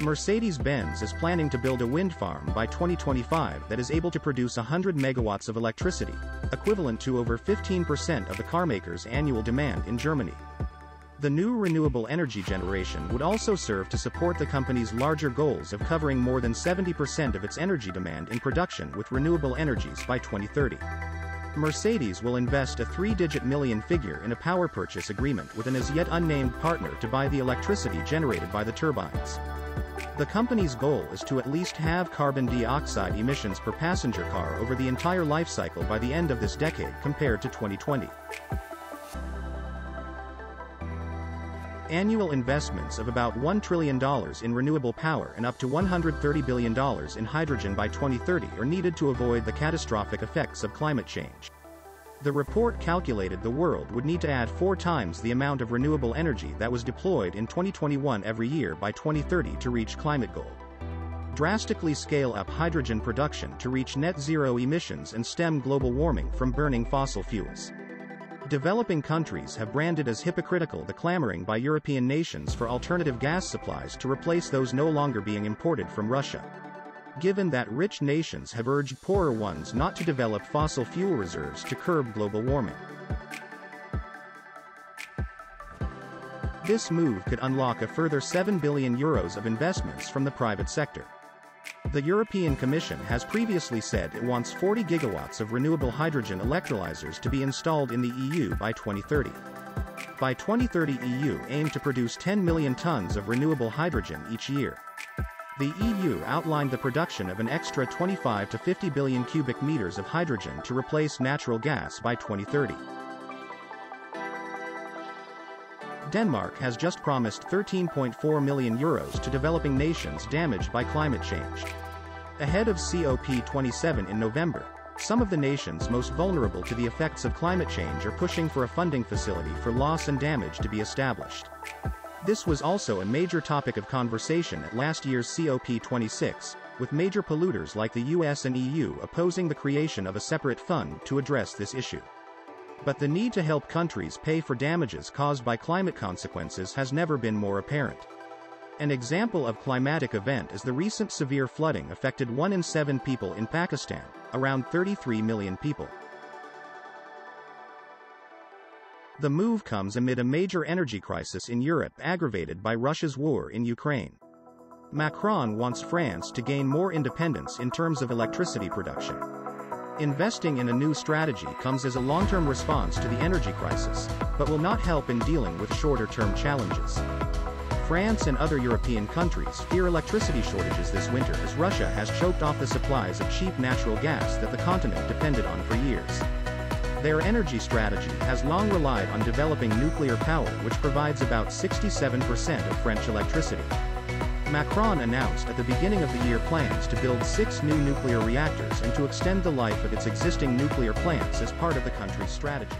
Mercedes-Benz is planning to build a wind farm by 2025 that is able to produce 100 megawatts of electricity, equivalent to over 15% of the carmaker's annual demand in Germany. The new renewable energy generation would also serve to support the company's larger goals of covering more than 70% of its energy demand in production with renewable energies by 2030. Mercedes will invest a three-digit million figure in a power purchase agreement with an as-yet unnamed partner to buy the electricity generated by the turbines. The company's goal is to at least halve carbon dioxide emissions per passenger car over the entire life cycle by the end of this decade compared to 2020. Annual investments of about $1 trillion in renewable power and up to $130 billion in hydrogen by 2030 are needed to avoid the catastrophic effects of climate change. The report calculated the world would need to add 4 times the amount of renewable energy that was deployed in 2021 every year by 2030 to reach climate goal. Drastically scale up hydrogen production to reach net zero emissions and stem global warming from burning fossil fuels. Developing countries have branded as hypocritical the clamoring by European nations for alternative gas supplies to replace those no longer being imported from Russia. Given that rich nations have urged poorer ones not to develop fossil fuel reserves to curb global warming. This move could unlock a further €7 billion of investments from the private sector. The European Commission has previously said it wants 40 gigawatts of renewable hydrogen electrolyzers to be installed in the EU by 2030. By 2030, EU aim to produce 10 million tons of renewable hydrogen each year. The EU outlined the production of an extra 25 to 50 billion cubic meters of hydrogen to replace natural gas by 2030. Denmark has just promised €13.4 million to developing nations damaged by climate change. Ahead of COP27 in November, some of the nations most vulnerable to the effects of climate change are pushing for a funding facility for loss and damage to be established. This was also a major topic of conversation at last year's COP26, with major polluters like the US and EU opposing the creation of a separate fund to address this issue. But the need to help countries pay for damages caused by climate consequences has never been more apparent. An example of climatic event is the recent severe flooding affected 1 in 7 people in Pakistan, around 33 million people. The move comes amid a major energy crisis in Europe aggravated by Russia's war in Ukraine. Macron wants France to gain more independence in terms of electricity production. Investing in a new strategy comes as a long-term response to the energy crisis, but will not help in dealing with shorter-term challenges. France and other European countries fear electricity shortages this winter as Russia has choked off the supplies of cheap natural gas that the continent depended on for years. Their energy strategy has long relied on developing nuclear power, which provides about 67% of French electricity. Macron announced at the beginning of the year plans to build 6 new nuclear reactors and to extend the life of its existing nuclear plants as part of the country's strategy.